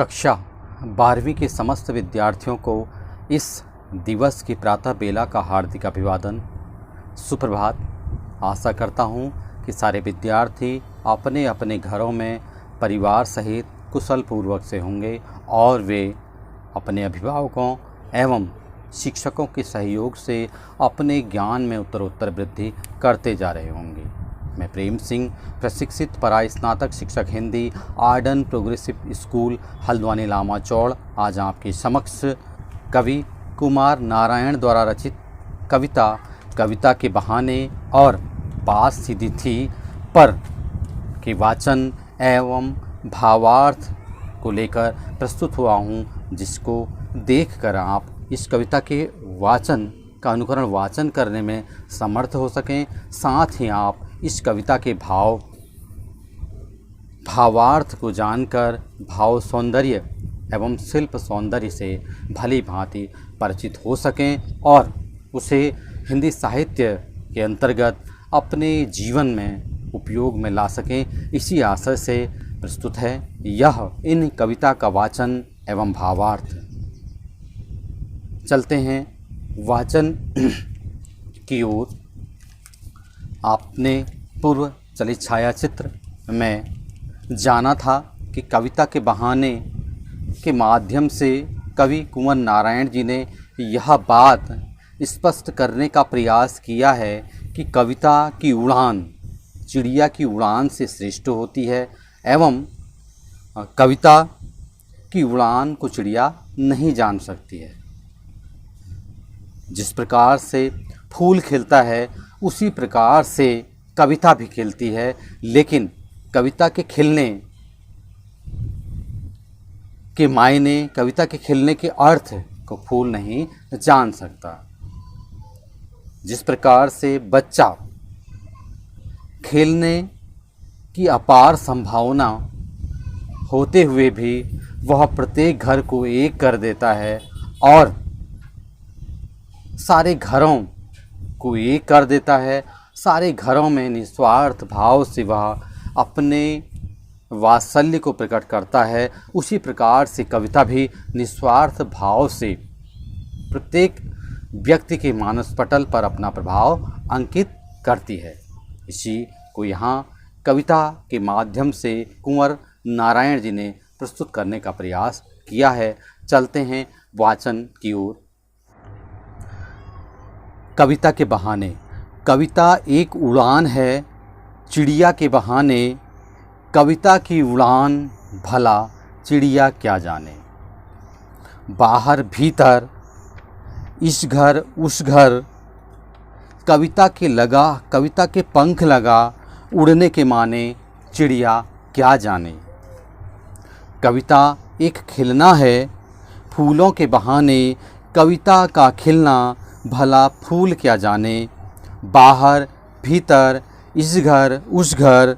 कक्षा 12वीं के समस्त विद्यार्थियों को इस दिवस की प्रातः बेला का हार्दिक अभिवादन। सुप्रभात। आशा करता हूँ कि सारे विद्यार्थी अपने अपने घरों में परिवार सहित कुशल पूर्वक से होंगे और वे अपने अभिभावकों एवं शिक्षकों के सहयोग से अपने ज्ञान में उत्तरोत्तर वृद्धि करते जा रहे होंगे। मैं प्रेम सिंह, प्रशिक्षित पराय स्नातक शिक्षक Hindi, Arden progressive school Haldwani Lamachaur, आज आपके समक्ष कवि कुमार नारायण द्वारा रचित कविता के बहाने और बात सीधी थी पर के वाचन एवं भावार्थ को लेकर प्रस्तुत हुआ हूँ, जिसको देखकर आप इस कविता के वाचन का अनुकरण वाचन करने में समर्थ हो सकें। साथ ही आप इस कविता के भावार्थ को जानकर भाव सौंदर्य एवं शिल्प सौंदर्य से भली भांति परिचित हो सकें और उसे हिंदी साहित्य के अंतर्गत अपने जीवन में उपयोग में ला सकें। इसी आशय से प्रस्तुत है यह इन कविता का वाचन एवं भावार्थ। चलते हैं वाचन की ओर। आपने पूर्व चलित छायाचित्र में जाना था कि कविता के बहाने के माध्यम से कवि कुंवर नारायण जी ने यह बात स्पष्ट करने का प्रयास किया है कि कविता की उड़ान चिड़िया की उड़ान से श्रेष्ठ होती है एवं कविता की उड़ान को चिड़िया नहीं जान सकती है। जिस प्रकार से फूल खिलता है उसी प्रकार से कविता भी खिलती है, लेकिन कविता के खिलने के मायने, कविता के खिलने के अर्थ को फूल नहीं जान सकता। जिस प्रकार से बच्चा खेलने की अपार संभावना होते हुए भी वह प्रत्येक घर को एक कर देता है और सारे घरों को एक कर देता है, सारे घरों में निस्वार्थ भाव से वह अपने वात्सल्य को प्रकट करता है, उसी प्रकार से कविता भी निस्वार्थ भाव से प्रत्येक व्यक्ति के मानस पटल पर अपना प्रभाव अंकित करती है। इसी को यहाँ कविता के माध्यम से कुंवर नारायण जी ने प्रस्तुत करने का प्रयास किया है। चलते हैं वाचन की ओर। कविता के बहाने। कविता एक उड़ान है चिड़िया के बहाने, कविता की उड़ान भला चिड़िया क्या जाने। बाहर भीतर इस घर उस घर, कविता के पंख लगा, उड़ने के माने चिड़िया क्या जाने। कविता एक खिलना है फूलों के बहाने, कविता का खिलना भला फूल क्या जाने। बाहर भीतर इस घर उस घर,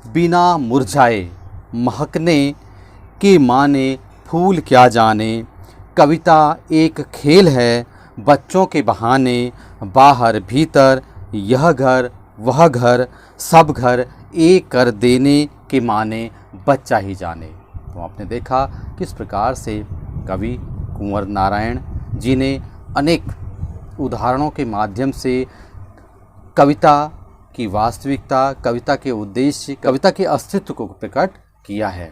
बिना मुरझाए महकने के माने फूल क्या जाने। कविता एक खेल है बच्चों के बहाने, बाहर भीतर यह घर वह घर, सब घर एक कर देने के माने बच्चा ही जाने। तो आपने देखा किस प्रकार से कवि कुंवर नारायण जी ने अनेक उदाहरणों के माध्यम से कविता की वास्तविकता, कविता के उद्देश्य, कविता के अस्तित्व को प्रकट किया है।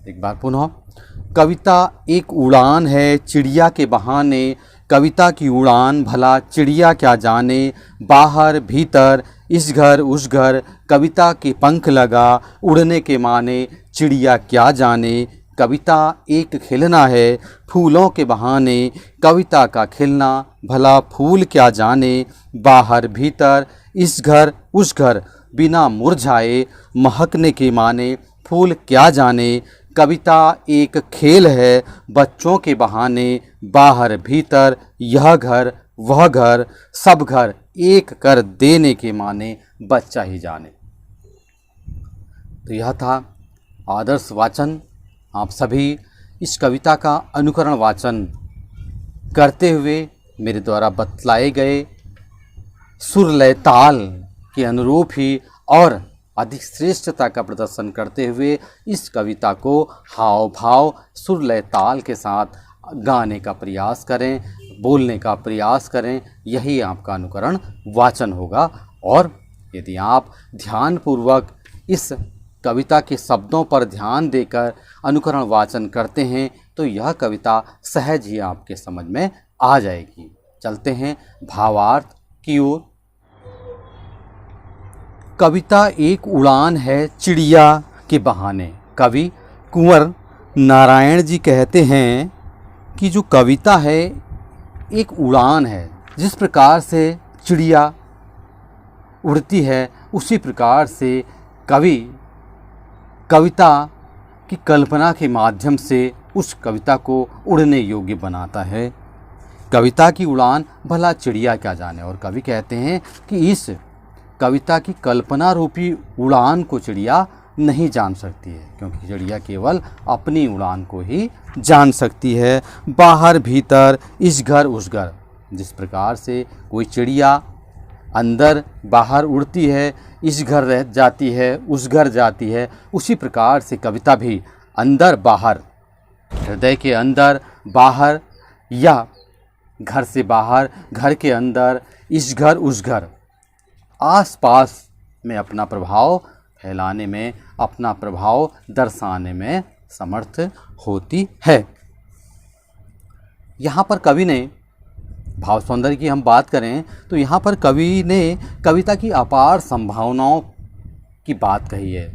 एक बार पुनः, कविता एक उड़ान है चिड़िया के बहाने, कविता की उड़ान भला चिड़िया क्या जाने। बाहर भीतर इस घर उस घर, कविता के पंख लगा, उड़ने के माने चिड़िया क्या जाने। कविता एक खिलना है फूलों के बहाने, कविता का खिलना भला फूल क्या जाने। बाहर भीतर इस घर उस घर, बिना मुरझाए महकने के माने फूल क्या जाने। कविता एक खेल है बच्चों के बहाने, बाहर भीतर यह घर वह घर, सब घर एक कर देने के माने बच्चा ही जाने। तो यह था आदर्श वाचन। आप सभी इस कविता का अनुकरण वाचन करते हुए मेरे द्वारा बतलाए गए सुर लय ताल के अनुरूप ही और अधिक श्रेष्ठता का प्रदर्शन करते हुए इस कविता को हाव भाव सुर लय ताल के साथ गाने का प्रयास करें, बोलने का प्रयास करें। यही आपका अनुकरण वाचन होगा। और यदि आप ध्यानपूर्वक इस कविता के शब्दों पर ध्यान देकर अनुकरण वाचन करते हैं तो यह कविता सहज ही आपके समझ में आ जाएगी। चलते हैं भावार्थ की ओर। कविता एक उड़ान है चिड़िया के बहाने। कवि कुंवर नारायण जी कहते हैं कि जो कविता है एक उड़ान है। जिस प्रकार से चिड़िया उड़ती है उसी प्रकार से कवि कविता की कल्पना के माध्यम से उस कविता को उड़ने योग्य बनाता है। कविता की उड़ान भला चिड़िया क्या जाने। और कवि कहते हैं कि इस कविता की कल्पना रूपी उड़ान को चिड़िया नहीं जान सकती है, क्योंकि चिड़िया केवल अपनी उड़ान को ही जान सकती है। बाहर भीतर इस घर उस घर, जिस प्रकार से कोई चिड़िया अंदर बाहर उड़ती है, इस घर रह जाती है, उस घर जाती है, उसी प्रकार से कविता भी अंदर बाहर, हृदय के अंदर बाहर या घर से बाहर, घर के अंदर, इस घर उस घर, आस पास में अपना प्रभाव फैलाने में, अपना प्रभाव दर्शाने में समर्थ होती है। यहाँ पर कवि ने भाव सौंदर्य की हम बात करें तो यहाँ पर कवि ने कविता की अपार संभावनाओं की बात कही है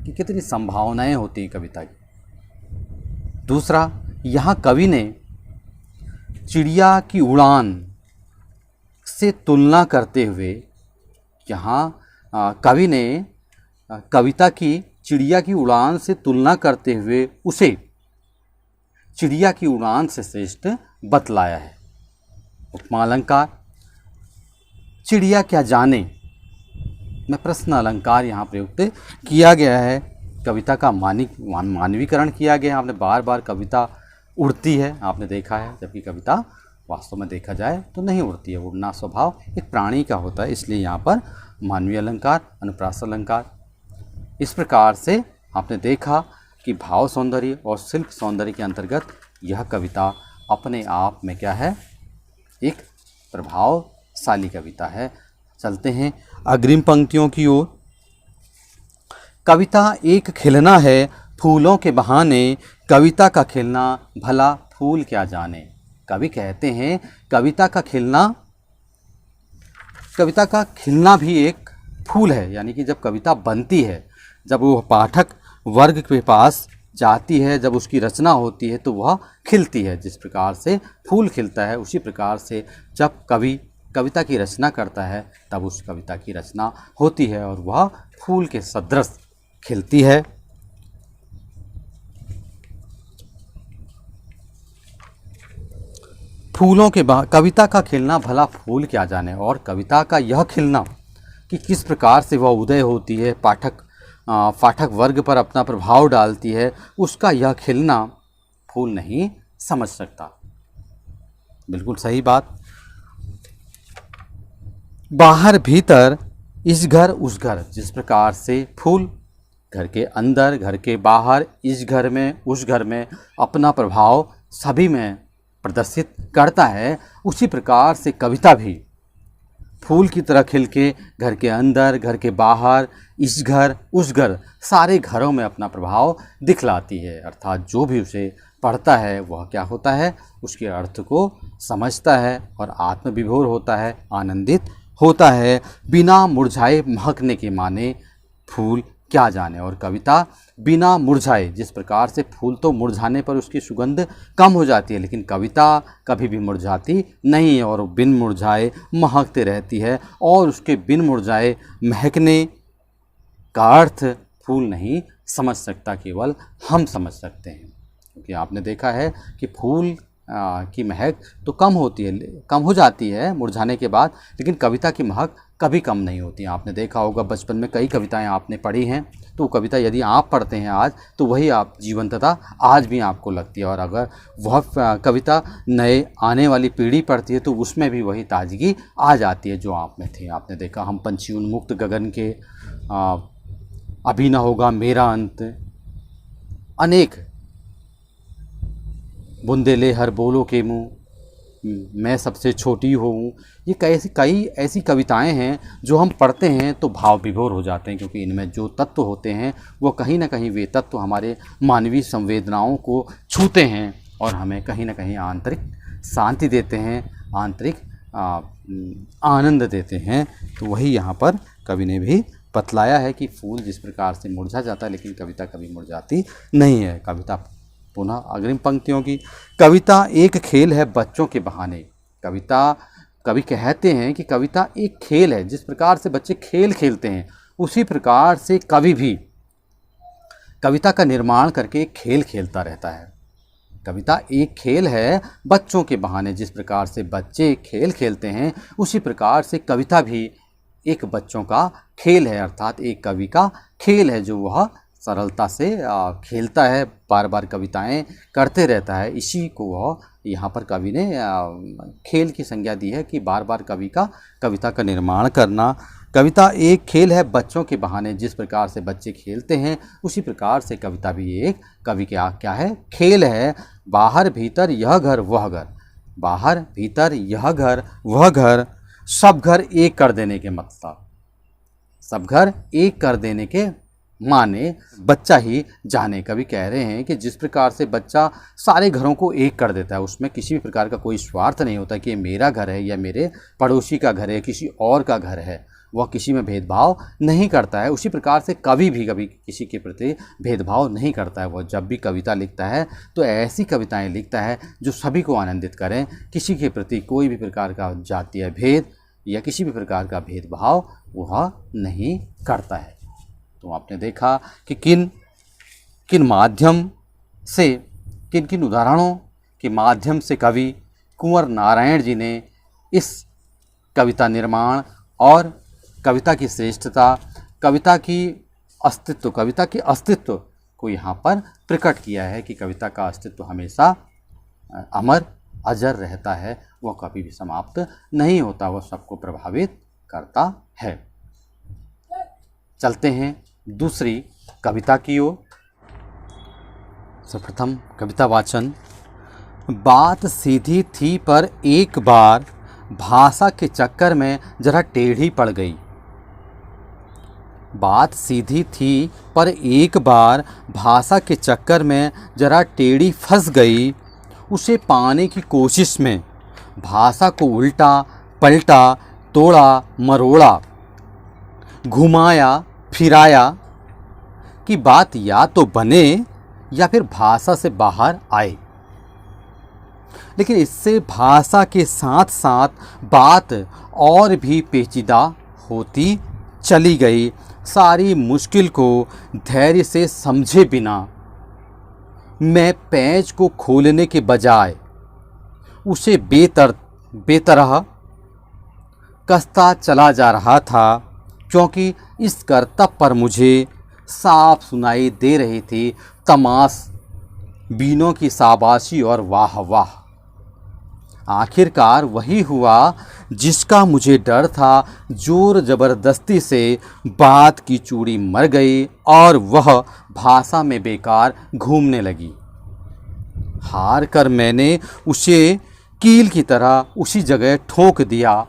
कि कितनी संभावनाएं होती हैं कविता की। दूसरा, यहाँ कवि ने चिड़िया की उड़ान से तुलना करते हुए, यहाँ कवि ने कविता की चिड़िया की उड़ान से तुलना करते हुए उसे चिड़िया की उड़ान से श्रेष्ठ बतलाया है। उपमा अलंकार, चिड़िया क्या जाने में प्रश्न अलंकार यहाँ प्रयुक्त किया गया है। कविता का मानवीकरण किया गया है। आपने बार बार कविता उड़ती है आपने देखा है, जबकि कविता वास्तव में देखा जाए तो नहीं उड़ती है। उड़ना स्वभाव एक प्राणी का होता है, इसलिए यहाँ पर मानवीय अलंकार, अनुप्रास अलंकार। इस प्रकार से आपने देखा कि भाव सौंदर्य और शिल्प सौंदर्य के अंतर्गत यह कविता अपने आप में क्या है, एक प्रभावशाली कविता है। चलते हैं अग्रिम पंक्तियों की ओर। कविता एक खिलना है फूलों के बहाने, कविता का खिलना भला फूल क्या जाने। कवि कहते हैं कविता का खिलना भी एक फूल है, यानी कि जब कविता बनती है, जब वो पाठक वर्ग के पास जाती है, जब उसकी रचना होती है तो वह खिलती है। जिस प्रकार से फूल खिलता है उसी प्रकार से जब कवि कविता की रचना करता है तब उस कविता की रचना होती है और वह फूल के सदृश खिलती है। फूलों के कविता का खिलना भला फूल क्या जाने। और कविता का यह खिलना कि किस प्रकार से वह उदय होती है, पाठक वर्ग पर अपना प्रभाव डालती है, उसका यह खिलना फूल नहीं समझ सकता। बिल्कुल सही बात। बाहर भीतर इस घर उस घर, जिस प्रकार से फूल घर के अंदर, घर के बाहर, इस घर में उस घर में अपना प्रभाव सभी में प्रदर्शित करता है, उसी प्रकार से कविता भी फूल की तरह खिल के घर के अंदर, घर के बाहर, इस घर उस घर, सारे घरों में अपना प्रभाव दिखलाती है। अर्थात जो भी उसे पढ़ता है वह क्या होता है, उसके अर्थ को समझता है और आत्मविभोर होता है, आनंदित होता है। बिना मुरझाए महकने के माने फूल क्या जाने। और कविता बिना मुरझाए, जिस प्रकार से फूल तो मुरझाने पर उसकी सुगंध कम हो जाती है, लेकिन कविता कभी भी मुरझाती नहीं है और बिन मुरझाए महकते रहती है। और उसके बिन मुरझाए महकने का अर्थ फूल नहीं समझ सकता, केवल हम समझ सकते हैं। क्योंकि आपने देखा है कि फूल की महक तो कम हो जाती है मुरझाने के बाद, लेकिन कविता की महक कभी कम नहीं होती। आपने देखा होगा बचपन में कई कविताएं आपने पढ़ी हैं, तो कविता यदि आप पढ़ते हैं आज तो वही आप जीवंतता आज भी आपको लगती है। और अगर वह कविता नए आने वाली पीढ़ी पढ़ती है तो उसमें भी वही ताजगी आ जाती है जो आप में थी। आपने देखा हम पंछी उन्मुक्त गगन के अभी ना होगा मेरा अंत, अनेक बुंदेले हर बोलो के मुँह, मैं सबसे छोटी हूँ। ये कई ऐसी कविताएं हैं जो हम पढ़ते हैं तो भाव विभोर हो जाते हैं, क्योंकि इनमें जो तत्व होते हैं वो कहीं ना कहीं वे तत्व हमारे मानवीय संवेदनाओं को छूते हैं और हमें कहीं ना कहीं आंतरिक शांति देते हैं, आंतरिक आनंद देते हैं। तो वही यहाँ पर कवि ने भी बतलाया है कि फूल जिस प्रकार से मुरझा जाता है लेकिन कविता कभी मुरझाती नहीं है। कविता पुनः अग्रिम पंक्तियों की, कविता एक खेल है बच्चों के बहाने। कवि कहते हैं कि कविता एक खेल है, जिस प्रकार से बच्चे खेल खेलते हैं उसी प्रकार से कवि भी कविता का निर्माण करके एक खेल खेलता रहता है। कविता एक खेल है बच्चों के बहाने, जिस प्रकार से बच्चे खेल खेलते हैं उसी प्रकार से कविता भी एक बच्चों का खेल है, अर्थात एक कवि का खेल है जो वह सरलता से खेलता है, बार बार कविताएं करते रहता है। इसी को वह यहाँ पर कवि ने खेल की संज्ञा दी है कि बार बार कविता का निर्माण करना। कविता एक खेल है बच्चों के बहाने, जिस प्रकार से बच्चे खेलते हैं उसी प्रकार से कविता भी एक कवि के क्या है, खेल है। बाहर भीतर यह घर वह घर, बाहर भीतर यह घर वह घर, सब घर एक कर देने के मतलब, सब घर एक कर देने के माने बच्चा ही जाने। कवि कह रहे हैं कि जिस प्रकार से बच्चा सारे घरों को एक कर देता है, उसमें किसी भी प्रकार का कोई स्वार्थ नहीं होता कि ये मेरा घर है या मेरे पड़ोसी का घर है, किसी और का घर है, वह किसी में भेदभाव नहीं करता है। उसी प्रकार से कवि भी कभी किसी के प्रति भेदभाव नहीं करता है। वह जब भी कविता लिखता है तो ऐसी कविताएं लिखता है जो सभी को आनंदित करें, किसी के प्रति कोई भी प्रकार का जातीय भेद या किसी भी प्रकार का भेदभाव वह नहीं करता है। तो आपने देखा कि किन माध्यम से, किन उदाहरणों के माध्यम से कवि कुंवर नारायण जी ने इस कविता निर्माण और कविता की श्रेष्ठता, कविता के अस्तित्व को यहाँ पर प्रकट किया है कि कविता का अस्तित्व हमेशा अमर अजर रहता है, वह कभी भी समाप्त नहीं होता, वह सबको प्रभावित करता है। चलते हैं दूसरी कविता की ओर। सर्वप्रथम कविता वाचन। बात सीधी थी पर एक बार भाषा के चक्कर में जरा टेढ़ी पड़ गई। बात सीधी थी पर एक बार भाषा के चक्कर में जरा टेढ़ी फंस गई। उसे पाने की कोशिश में भाषा को उल्टा पलटा, तोड़ा मरोड़ा, घुमाया फिराया कि बात या तो बने या फिर भाषा से बाहर आए। लेकिन इससे भाषा के साथ साथ बात और भी पेचीदा होती चली गई। सारी मुश्किल को धैर्य से समझे बिना मैं पेंच को खोलने के बजाय उसे बेतरह कसता चला जा रहा था, क्योंकि इस करतब पर मुझे साफ सुनाई दे रही थी तमाश बीनों की शाबाशी और वाह वाह। आखिरकार वही हुआ जिसका मुझे डर था। जोर जबरदस्ती से बात की चूड़ी मर गई और वह भाषा में बेकार घूमने लगी। हार कर मैंने उसे कील की तरह उसी जगह ठोक दिया।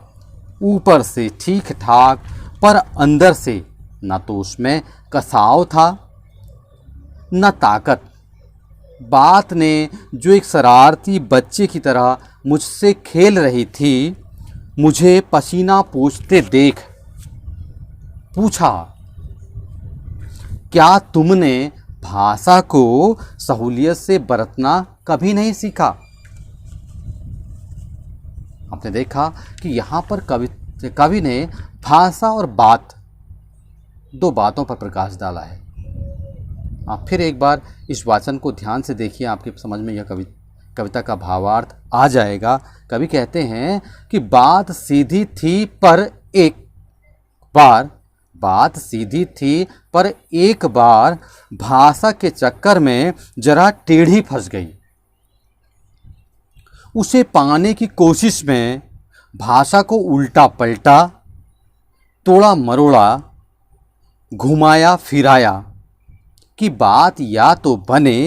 ऊपर से ठीक ठाक पर अंदर से न तो उसमें कसाव था न ताकत। बात ने जो एक शरारती बच्चे की तरह मुझसे खेल रही थी, मुझे पसीना पोंछते देख पूछा, क्या तुमने भाषा को सहूलियत से बरतना कभी नहीं सीखा? आपने देखा कि यहाँ पर कवि ने भाषा और बात, दो बातों पर प्रकाश डाला है। आप फिर एक बार इस वाचन को ध्यान से देखिए, आपकी समझ में यह कविता का भावार्थ आ जाएगा। कवि कहते हैं कि बात सीधी थी पर एक बार भाषा के चक्कर में जरा टेढ़ी फंस गई। उसे पाने की कोशिश में भाषा को उल्टा पलटा, तोड़ा मरोड़ा, घुमाया फिराया कि बात या तो बने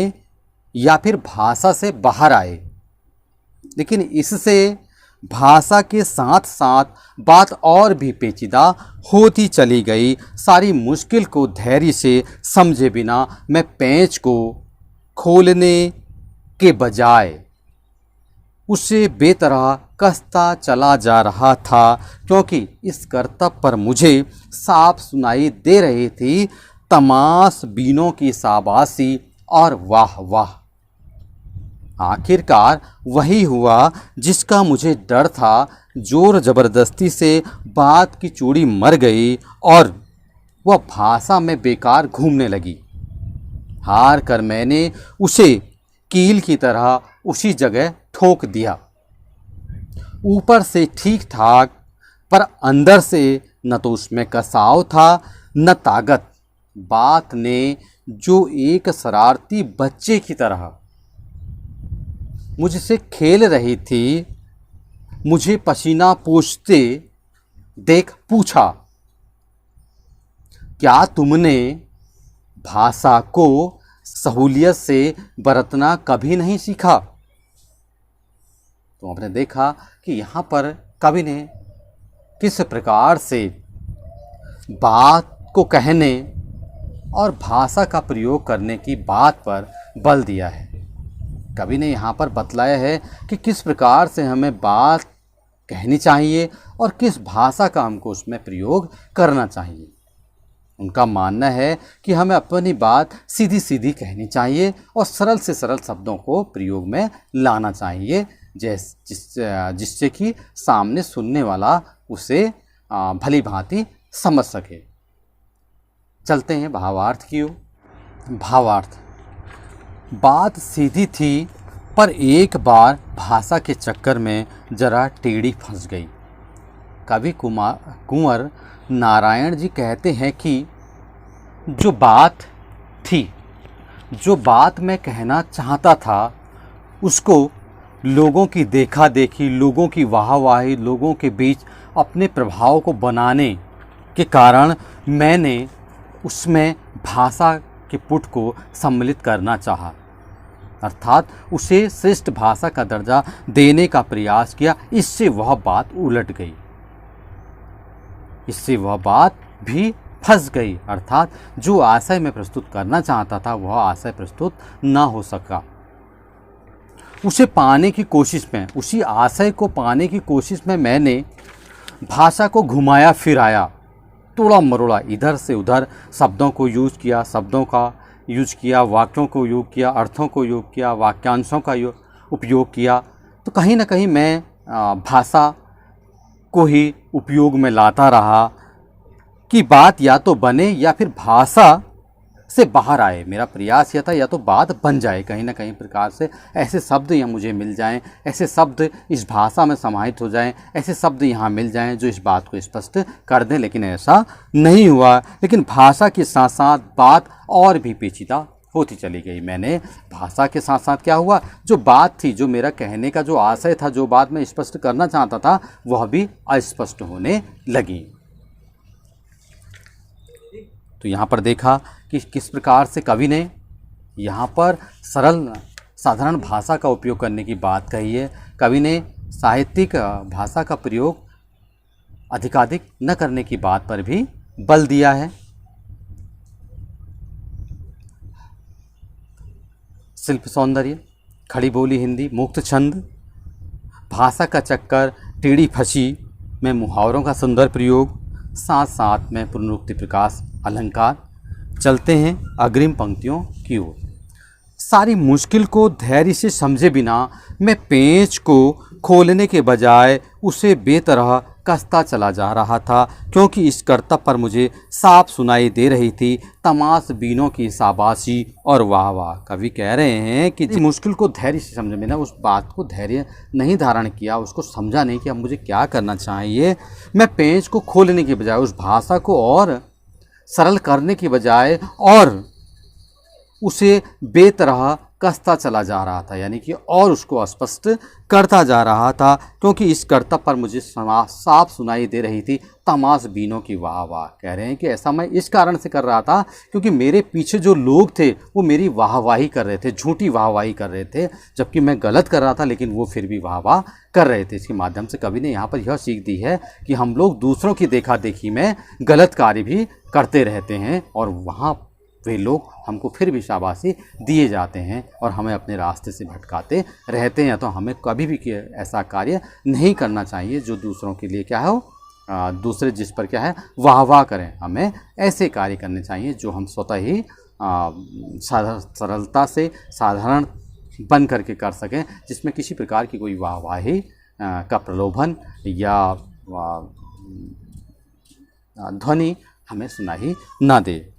या फिर भाषा से बाहर आए, लेकिन इससे भाषा के साथ साथ बात और भी पेचीदा होती चली गई। सारी मुश्किल को धैर्य से समझे बिना मैं पेंच को खोलने के बजाय उसे बेतरह कसता चला जा रहा था, क्योंकि इस करतब पर मुझे साफ सुनाई दे रही थी तमाश बीनों की शाबाशी और वाह वाह। आखिरकार वही हुआ जिसका मुझे डर था। जोर ज़बरदस्ती से बात की चूड़ी मर गई और वह भाषा में बेकार घूमने लगी। हार कर मैंने उसे कील की तरह उसी जगह ठोक दिया। ऊपर से ठीक ठाक, पर अंदर से न तो उसमें कसाव था न ताकत। बात ने जो एक शरारती बच्चे की तरह मुझसे खेल रही थी, मुझे पसीना पोंछते देख पूछा, क्या तुमने भाषा को सहूलियत से बरतना कभी नहीं सीखा? तो आपने देखा कि यहाँ पर कवि ने किस प्रकार से बात को कहने और भाषा का प्रयोग करने की बात पर बल दिया है। कवि ने यहाँ पर बतलाया है कि किस प्रकार से हमें बात कहनी चाहिए और किस भाषा का हमको उसमें प्रयोग करना चाहिए। उनका मानना है कि हमें अपनी बात सीधी सीधी कहनी चाहिए और सरल से सरल शब्दों को प्रयोग में लाना चाहिए, जिससे कि सामने सुनने वाला उसे भली भांति समझ सके। चलते हैं भावार्थ की ओर। भावार्थ: बात सीधी थी, पर एक बार भाषा के चक्कर में जरा टेढ़ी फंस गई। कवि कुंवर नारायण जी कहते हैं कि जो बात थी, जो बात मैं कहना चाहता था, उसको लोगों की देखा देखी, लोगों की वाहवाही, लोगों के बीच अपने प्रभाव को बनाने के कारण मैंने उसमें भाषा के पुट को सम्मिलित करना चाहा, अर्थात उसे श्रेष्ठ भाषा का दर्जा देने का प्रयास किया। इससे वह बात उलट गई, इससे वह बात भी फंस गई, अर्थात जो आशय मैं प्रस्तुत करना चाहता था वह आशय प्रस्तुत ना हो सका। उसे पाने की कोशिश में, उसी आशय को पाने की कोशिश में मैंने भाषा को घुमाया फिराया, तोड़ा मरोड़ा, इधर से उधर शब्दों को यूज किया, शब्दों का यूज किया, वाक्यों को योग किया, अर्थों को योग किया, वाक्यांशों का उपयोग किया। तो कहीं ना कहीं मैं भाषा को ही उपयोग में लाता रहा कि बात या तो बने या फिर भाषा से बाहर आए। मेरा प्रयास यह था या तो बात बन जाए, कहीं ना कहीं प्रकार से ऐसे शब्द या मुझे मिल जाएं, ऐसे शब्द इस भाषा में समाहित हो जाएं, ऐसे शब्द यहाँ मिल जाएं जो इस बात को स्पष्ट कर दें, लेकिन ऐसा नहीं हुआ। लेकिन भाषा के साथ साथ बात और भी पेचीदा होती चली गई। मैंने भाषा के साथ साथ क्या हुआ, जो बात थी, जो मेरा कहने का जो आशय था, जो बात मैं स्पष्ट करना चाहता था, वह भी अस्पष्ट होने लगी। तो यहाँ पर देखा कि किस प्रकार से कवि ने यहाँ पर सरल साधारण भाषा का उपयोग करने की बात कही है। कवि ने साहित्यिक भाषा का प्रयोग अधिकाधिक न करने की बात पर भी बल दिया है। शिल्प सौंदर्य, खड़ी बोली हिंदी, मुक्त छंद, भाषा का चक्कर, टेढ़ी फंसी में मुहावरों का सुंदर प्रयोग, साथ साथ में पुनरुक्ति प्रकाश अलंकार। चलते हैं अग्रिम पंक्तियों की ओर। सारी मुश्किल को धैर्य से समझे बिना मैं पेंच को खोलने के बजाय उसे बेतरह कसता चला जा रहा था, क्योंकि इस कर्तव्य पर मुझे साफ सुनाई दे रही थी तमाश बीनों की शाबाशी और वाह वाह। कवि कह रहे हैं कि मुश्किल को धैर्य से समझे बिना, उस बात को धैर्य नहीं धारण किया, उसको समझा नहीं कि अब मुझे क्या करना चाहिए। मैं पेंच को खोलने के बजाय, उस भाषा को और सरल करने के बजाय और उसे बेतरह कसता चला जा रहा था, यानी कि और उसको अस्पष्ट करता जा रहा था, क्योंकि इस कर्तव्य पर मुझे साफ सुनाई दे रही थी तमाशबीनों की वाह वाह। कह रहे हैं कि ऐसा मैं इस कारण से कर रहा था क्योंकि मेरे पीछे जो लोग थे वो मेरी वाहवाही कर रहे थे, झूठी वाहवाही कर रहे थे, जबकि मैं गलत कर रहा था लेकिन वो फिर भी वाह वाह कर रहे थे। इसके माध्यम से कवि ने यहाँ पर यह सीख दी है कि हम लोग दूसरों की देखा देखी में गलत कार्य भी करते रहते हैं और वहाँ वे लोग हमको फिर भी शाबाशी दिए जाते हैं और हमें अपने रास्ते से भटकाते रहते हैं। तो हमें कभी भी ऐसा कार्य नहीं करना चाहिए जो दूसरों के लिए क्या है दूसरे जिस पर क्या है वाह वाह करें। हमें ऐसे कार्य करने चाहिए जो हम स्वतः ही सरलता से साधारण बन करके कर सकें, जिसमें किसी प्रकार की कोई वाहवाही का प्रलोभन या ध्वनि हमें सुनाई ना दे।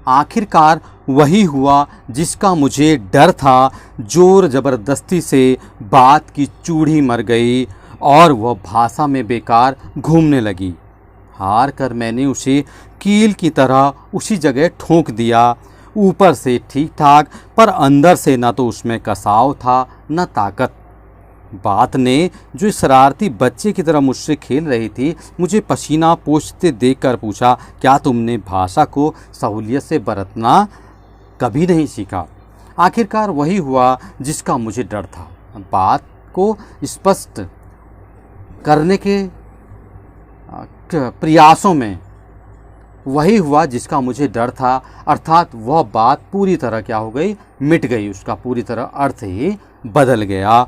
आखिरकार वही हुआ जिसका मुझे डर था, जोर ज़बरदस्ती से बात की चूड़ी मर गई और वह भाषा में बेकार घूमने लगी। हार कर मैंने उसे कील की तरह उसी जगह ठोंक दिया। ऊपर से ठीक ठाक पर अंदर से न तो उसमें कसाव था न ताकत। बात ने जो शरारती बच्चे की तरह मुझसे खेल रही थी मुझे पसीना पोंछते देखकर पूछा, क्या तुमने भाषा को सहूलियत से बरतना कभी नहीं सीखा? आखिरकार वही हुआ जिसका मुझे डर था। बात को स्पष्ट करने के प्रयासों में वही हुआ जिसका मुझे डर था, अर्थात वह बात पूरी तरह क्या हो गई, मिट गई, उसका पूरी तरह अर्थ ही बदल गया।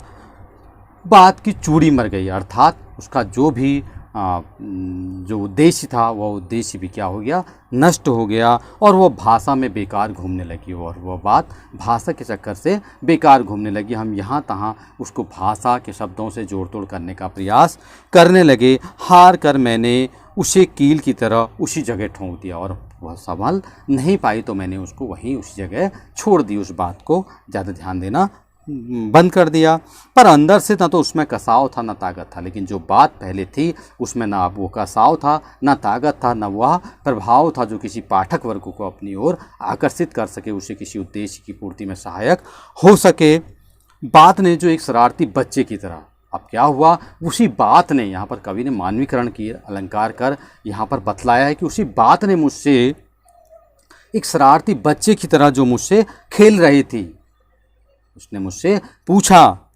बात की चूड़ी मर गई, अर्थात उसका जो भी जो उद्देश्य था वह उद्देश्य भी क्या हो गया, नष्ट हो गया और वह भाषा में बेकार घूमने लगी और वह बात भाषा के चक्कर से बेकार घूमने लगी। हम यहाँ तहाँ उसको भाषा के शब्दों से जोड़ तोड़ करने का प्रयास करने लगे। हार कर मैंने उसे कील की तरह उसी जगह ठोंक दिया और वह संभल नहीं पाई तो मैंने उसको वहीं उसी जगह छोड़ दी। उस बात को ज़्यादा ध्यान देना बंद कर दिया। पर अंदर से ना तो उसमें कसाव था ना ताकत था, लेकिन जो बात पहले थी उसमें ना वो कसाव था ना ताकत था, ना वह प्रभाव था जो किसी पाठक वर्ग को अपनी ओर आकर्षित कर सके, उसे किसी उद्देश्य की पूर्ति में सहायक हो सके। बात ने जो एक शरारती बच्चे की तरह, अब क्या हुआ, उसी बात ने, यहाँ पर कवि ने मानवीकरण की अलंकार कर यहाँ पर बतलाया है कि उसी बात ने मुझसे एक शरारती बच्चे की तरह जो मुझसे खेल रही थी, उसने मुझसे पूछा,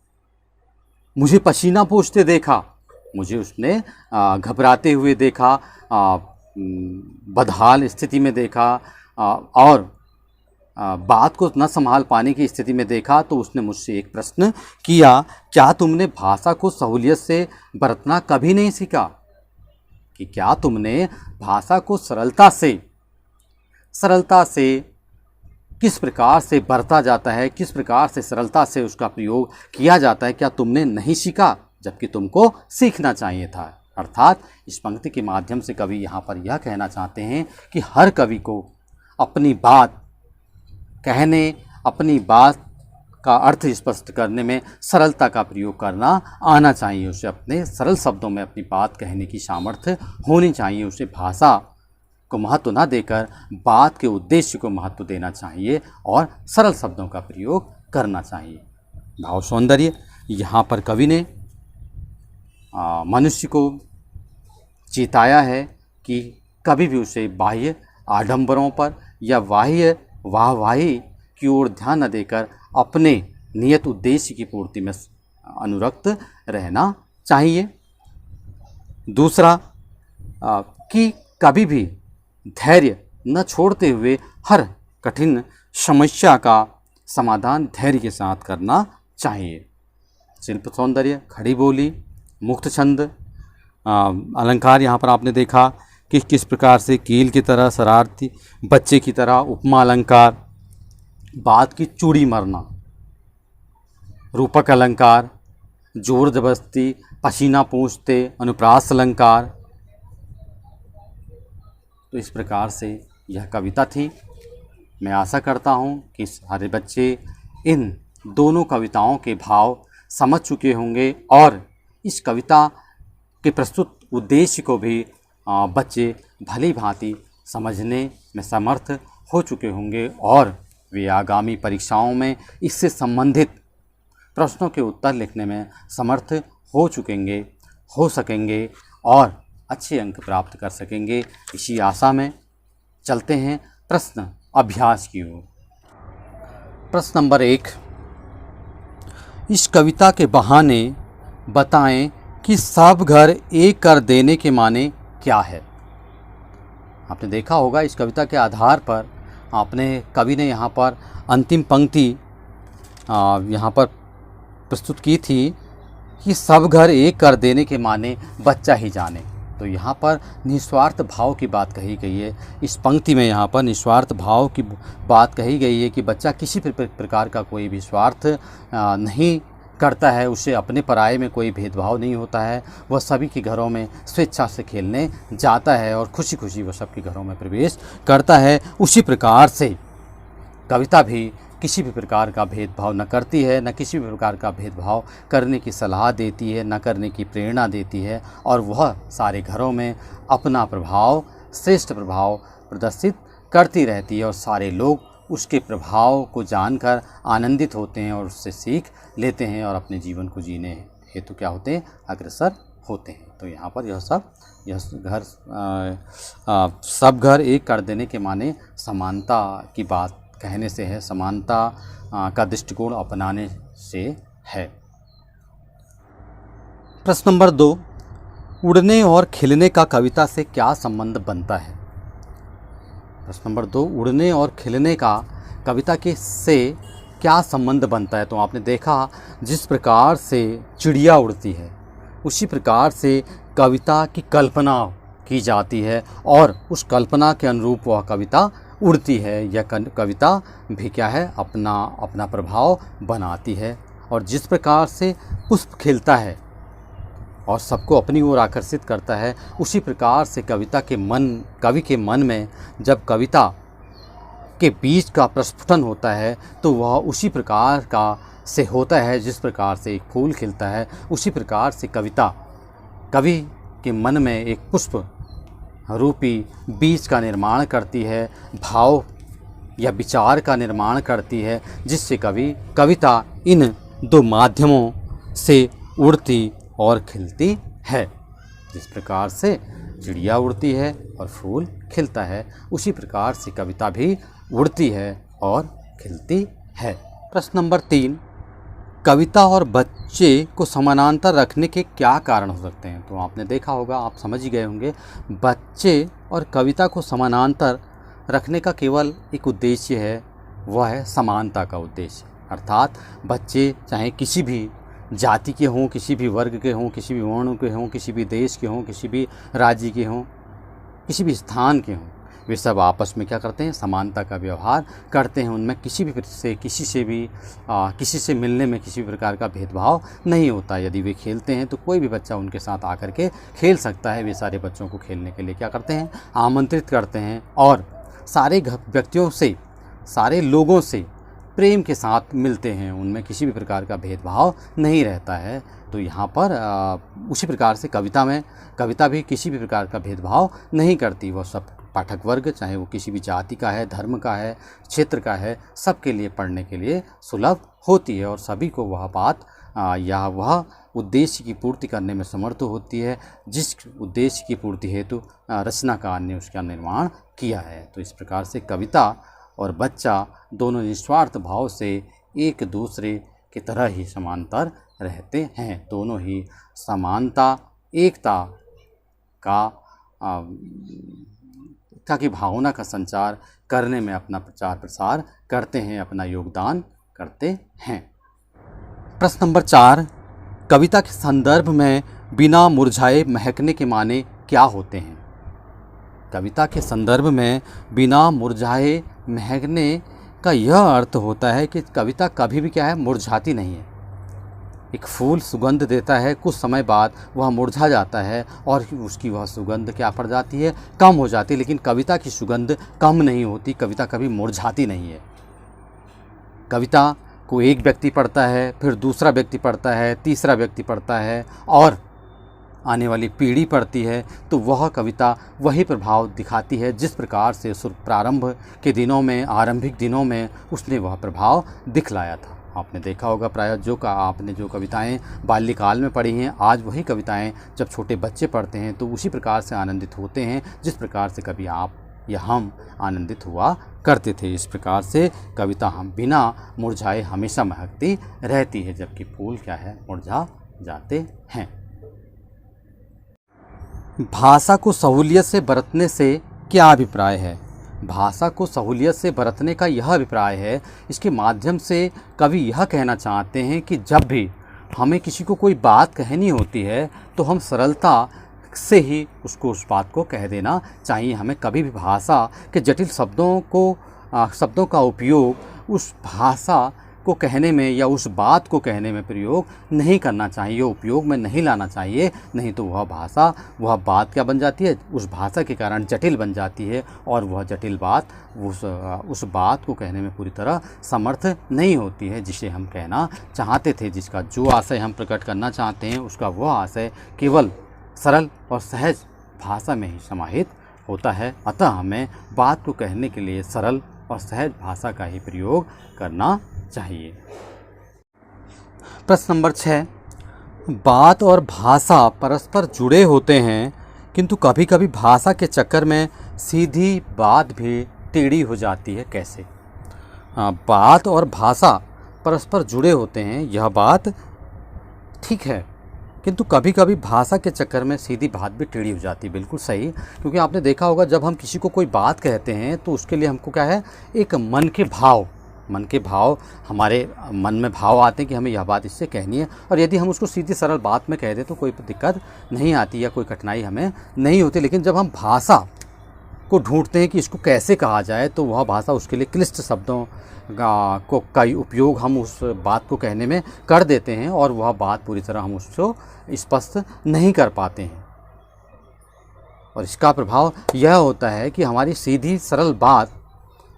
मुझे पसीना पोंछते देखा, मुझे उसने घबराते हुए देखा, बदहाल स्थिति में देखा और बात को न संभाल पाने की स्थिति में देखा। तो उसने मुझसे एक प्रश्न किया, क्या तुमने भाषा को सहूलियत से बरतना कभी नहीं सीखा? कि क्या तुमने भाषा को सरलता से किस प्रकार से बरता जाता है, किस प्रकार से सरलता से उसका प्रयोग किया जाता है, क्या तुमने नहीं सीखा जबकि तुमको सीखना चाहिए था? अर्थात इस पंक्ति के माध्यम से कवि यहाँ पर यह कहना चाहते हैं कि हर कवि को अपनी बात कहने, अपनी बात का अर्थ स्पष्ट करने में सरलता का प्रयोग करना आना चाहिए। उसे अपने सरल शब्दों में अपनी बात कहने की सामर्थ्य होनी चाहिए। उसे भाषा को महत्व न देकर बात के उद्देश्य को महत्व देना चाहिए और सरल शब्दों का प्रयोग करना चाहिए। भाव सौंदर्य, यहाँ पर कवि ने मनुष्य को चेताया है कि कभी भी उसे बाह्य आडंबरों पर या बाह्य वाहवाही की ओर ध्यान न देकर अपने नियत उद्देश्य की पूर्ति में अनुरक्त रहना चाहिए। दूसरा कि कभी भी धैर्य न छोड़ते हुए हर कठिन समस्या का समाधान धैर्य के साथ करना चाहिए। शिल्प सौंदर्य, खड़ी बोली, मुक्त छंद अलंकार, यहाँ पर आपने देखा कि किस प्रकार से कील की तरह, शरारती बच्चे की तरह, उपमा अलंकार, बात की चूड़ी मरना, रूपक अलंकार, जोर जबरदस्ती, पसीना पोंछते, अनुप्रास अलंकार। तो इस प्रकार से यह कविता थी। मैं आशा करता हूँ कि सारे बच्चे इन दोनों कविताओं के भाव समझ चुके होंगे और इस कविता के प्रस्तुत उद्देश्य को भी बच्चे भली भांति समझने में समर्थ हो चुके होंगे और वे आगामी परीक्षाओं में इससे संबंधित प्रश्नों के उत्तर लिखने में समर्थ हो सकेंगे और अच्छे अंक प्राप्त कर सकेंगे। इसी आशा में चलते हैं प्रश्न अभ्यास की ओर। प्रश्न नंबर 1, इस कविता के बहाने बताएं कि सब घर एक कर देने के माने क्या है। आपने देखा होगा इस कविता के आधार पर कवि ने यहाँ पर अंतिम पंक्ति यहाँ पर प्रस्तुत की थी कि सब घर एक कर देने के माने बच्चा ही जाने। तो यहाँ पर निस्वार्थ भाव की बात कही गई है। इस पंक्ति में यहाँ पर निस्वार्थ भाव की बात कही गई है कि बच्चा किसी प्रकार का कोई भी स्वार्थ नहीं करता है, उसे अपने पराये में कोई भेदभाव नहीं होता है। वह सभी के घरों में स्वेच्छा से खेलने जाता है और खुशी खुशी वह सबके घरों में प्रवेश करता है। उसी प्रकार से कविता भी किसी भी प्रकार का भेदभाव न करती है, न किसी भी प्रकार का भेदभाव करने की सलाह देती है, न करने की प्रेरणा देती है, और वह सारे घरों में अपना प्रभाव, श्रेष्ठ प्रभाव प्रदर्शित करती रहती है और सारे लोग उसके प्रभाव को जानकर आनंदित होते हैं और उससे सीख लेते हैं और अपने जीवन को जीने हेतु क्या होते हैं, अग्रसर होते हैं। तो यहाँ पर सब घर एक कर देने के माने समानता की बात कहने से है, समानता का दृष्टिकोण अपनाने से है। प्रश्न नंबर 2, उड़ने और खिलने का कविता से क्या संबंध बनता है। प्रश्न नंबर 2, उड़ने और खिलने का कविता के से क्या संबंध बनता है। तो आपने देखा जिस प्रकार से चिड़िया उड़ती है उसी प्रकार से कविता की कल्पना की जाती है और उस कल्पना के अनुरूप वह कविता उड़ती है। यह कविता भी क्या है, अपना प्रभाव बनाती है। और जिस प्रकार से पुष्प खिलता है और सबको अपनी ओर आकर्षित करता है, उसी प्रकार से कवि के मन में जब कविता के बीज का प्रस्फुटन होता है तो वह उसी प्रकार का से होता है जिस प्रकार से एक फूल खिलता है। उसी प्रकार से कवि के मन में एक पुष्प रूपी बीज का निर्माण करती है, भाव या विचार का निर्माण करती है, जिससे कविता इन दो माध्यमों से उड़ती और खिलती है। जिस प्रकार से चिड़िया उड़ती है और फूल खिलता है, उसी प्रकार से कविता भी उड़ती है और खिलती है। प्रश्न नंबर 3, कविता और बच्चे को समानांतर रखने के क्या कारण हो सकते हैं। तो आपने देखा होगा, आप समझ ही गए होंगे, बच्चे और कविता को समानांतर रखने का केवल एक उद्देश्य है, वह है समानता का उद्देश्य। अर्थात बच्चे चाहे किसी भी जाति के हों, किसी भी वर्ग के हों, किसी भी वर्ण के हों, किसी भी देश के हों, किसी भी राज्य के हों, किसी भी स्थान के हों, वे सब आपस में क्या करते हैं, समानता का व्यवहार करते हैं। उनमें किसी से मिलने में किसी भी प्रकार का भेदभाव नहीं होता। यदि वे खेलते हैं तो कोई भी बच्चा उनके साथ आकर के खेल सकता है। वे सारे बच्चों को खेलने के लिए क्या करते हैं, आमंत्रित करते हैं और सारे व्यक्तियों से, सारे लोगों से प्रेम के साथ मिलते हैं। उनमें किसी भी प्रकार का भेदभाव नहीं रहता है। तो यहाँ पर उसी प्रकार से कविता भी किसी भी प्रकार का भेदभाव नहीं करती। वह सब पाठक वर्ग, चाहे वो किसी भी जाति का है, धर्म का है, क्षेत्र का है, सबके लिए पढ़ने के लिए सुलभ होती है और सभी को वह बात या वह उद्देश्य की पूर्ति करने में समर्थ होती है, जिस उद्देश्य की पूर्ति हेतु रचनाकार ने उसका निर्माण किया है। तो इस प्रकार से कविता और बच्चा दोनों निस्वार्थ भाव से एक दूसरे की तरह ही समांतर रहते हैं। दोनों ही समानता, एकता की भावना का संचार करने में अपना प्रचार प्रसार करते हैं, अपना योगदान करते हैं। प्रश्न नंबर 4, कविता के संदर्भ में बिना मुरझाए महकने के माने क्या होते हैं। कविता के संदर्भ में बिना मुरझाए महकने का यह अर्थ होता है कि कविता कभी भी क्या है, मुरझाती नहीं है। एक फूल सुगंध देता है, कुछ समय बाद वह मुरझा जाता है और उसकी वह सुगंध क्या पड़ जाती है, कम हो जाती है। लेकिन कविता की सुगंध कम नहीं होती, कविता कभी मुरझाती नहीं है। कविता को एक व्यक्ति पढ़ता है, फिर दूसरा व्यक्ति पढ़ता है, तीसरा व्यक्ति पढ़ता है और आने वाली पीढ़ी पढ़ती है तो वह कविता वही प्रभाव दिखाती है जिस प्रकार से उस प्रारंभ के दिनों में, आरंभिक दिनों में उसने वह प्रभाव दिखलाया था। आपने देखा होगा प्रायः आपने जो कविताएं बाल्यकाल में पढ़ी हैं, आज वही कविताएं जब छोटे बच्चे पढ़ते हैं तो उसी प्रकार से आनंदित होते हैं जिस प्रकार से कभी आप या हम आनंदित हुआ करते थे। इस प्रकार से कविता हम बिना मुरझाए हमेशा महकती रहती है, जबकि फूल क्या है, मुरझा जाते हैं। भाषा को सहूलियत से बरतने से क्या अभिप्राय है? भाषा को सहूलियत से बरतने का यह अभिप्राय है, इसके माध्यम से कवि यह कहना चाहते हैं कि जब भी हमें किसी को कोई बात कहनी होती है तो हम सरलता से ही उसको उस बात को कह देना चाहिए। हमें कभी भी भाषा के जटिल शब्दों का उपयोग उस भाषा को कहने में या उस बात को कहने में प्रयोग नहीं करना चाहिए, उपयोग में नहीं लाना चाहिए। नहीं तो वह भाषा, वह बात क्या बन जाती है, उस भाषा के कारण जटिल बन जाती है और वह जटिल बात उस बात को कहने में पूरी तरह समर्थ नहीं होती है जिसे हम कहना चाहते थे। जिसका जो आशय हम प्रकट करना चाहते हैं उसका वह आशय केवल सरल और सहज भाषा में ही समाहित होता है। अतः हमें बात को कहने के लिए सरल और सहज भाषा का ही प्रयोग करना चाहिए। प्रश्न नंबर 6, बात और भाषा परस्पर जुड़े होते हैं किंतु कभी कभी भाषा के चक्कर में सीधी बात भी टेढ़ी हो जाती है, कैसे? बात और भाषा परस्पर जुड़े होते हैं, यह बात ठीक है, किंतु कभी कभी भाषा के चक्कर में सीधी बात भी टेढ़ी हो जाती है। बिल्कुल सही, क्योंकि आपने देखा होगा जब हम किसी को कोई बात कहते हैं तो उसके लिए हमको क्या है, एक मन के भाव हमारे मन में भाव आते हैं कि हमें यह बात इससे कहनी है, और यदि हम उसको सीधी सरल बात में कह दें तो कोई दिक्कत नहीं आती या कोई कठिनाई हमें नहीं होती। लेकिन जब हम भाषा को ढूंढते हैं कि इसको कैसे कहा जाए तो वह भाषा उसके लिए क्लिष्ट शब्दों का उपयोग हम उस बात को कहने में कर देते हैं और वह बात पूरी तरह हम उसको स्पष्ट नहीं कर पाते हैं। और इसका प्रभाव यह होता है कि हमारी सीधी सरल बात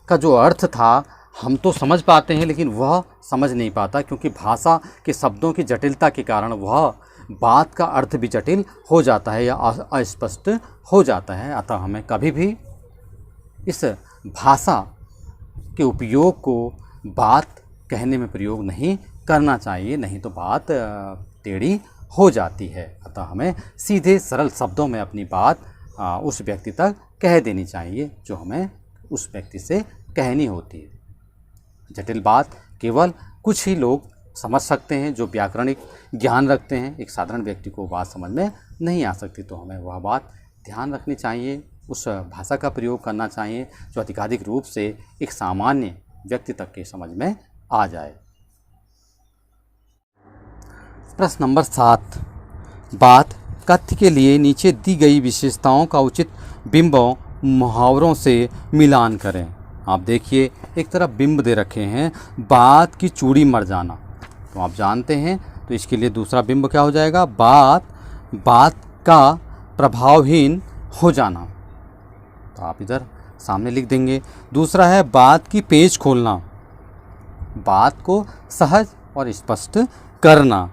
का जो अर्थ था हम तो समझ पाते हैं लेकिन वह समझ नहीं पाता, क्योंकि भाषा के शब्दों की जटिलता के कारण वह बात का अर्थ भी जटिल हो जाता है या अस्पष्ट हो जाता है। अतः हमें कभी भी इस भाषा के उपयोग को बात कहने में प्रयोग नहीं करना चाहिए, नहीं तो बात टेढ़ी हो जाती है। अतः हमें सीधे सरल शब्दों में अपनी बात उस व्यक्ति तक कह देनी चाहिए जो हमें उस व्यक्ति से कहनी होती है। जटिल बात केवल कुछ ही लोग समझ सकते हैं जो व्याकरणिक ज्ञान रखते हैं, एक साधारण व्यक्ति को बात समझ में नहीं आ सकती, तो हमें वह बात ध्यान रखनी चाहिए, उस भाषा का प्रयोग करना चाहिए जो अधिकाधिक रूप से एक सामान्य व्यक्ति तक के समझ में आ जाए। प्रश्न नंबर 7, बात कथ्य के लिए नीचे दी गई विशेषताओं का उचित बिंबों मुहावरों से मिलान करें। आप देखिए एक तरफ बिंब दे रखे हैं, बात की चूड़ी मर जाना, तो आप जानते हैं, तो इसके लिए दूसरा बिंब क्या हो जाएगा, बात का प्रभावहीन हो जाना, तो आप इधर सामने लिख देंगे। दूसरा है बात की पेच खोलना, बात को सहज और स्पष्ट करना।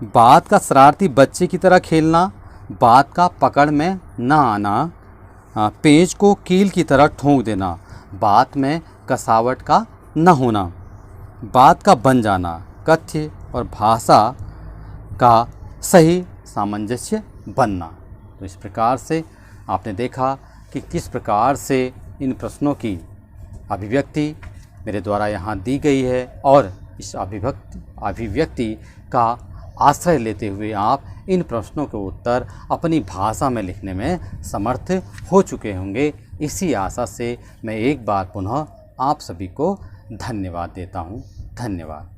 बात का शरारती बच्चे की तरह खेलना, बात का पकड़ में न आना, पेच को कील की तरह ठोंक देना, बात में कसावट का न होना, बात का बन जाना, कथ्य और भाषा का सही सामंजस्य बनना। तो इस प्रकार से आपने देखा कि किस प्रकार से इन प्रश्नों की अभिव्यक्ति मेरे द्वारा यहाँ दी गई है और इस अभिव्यक्ति का आश्रय लेते हुए आप इन प्रश्नों के उत्तर अपनी भाषा में लिखने में समर्थ हो चुके होंगे। इसी आशा से मैं एक बार पुनः आप सभी को धन्यवाद देता हूँ। धन्यवाद।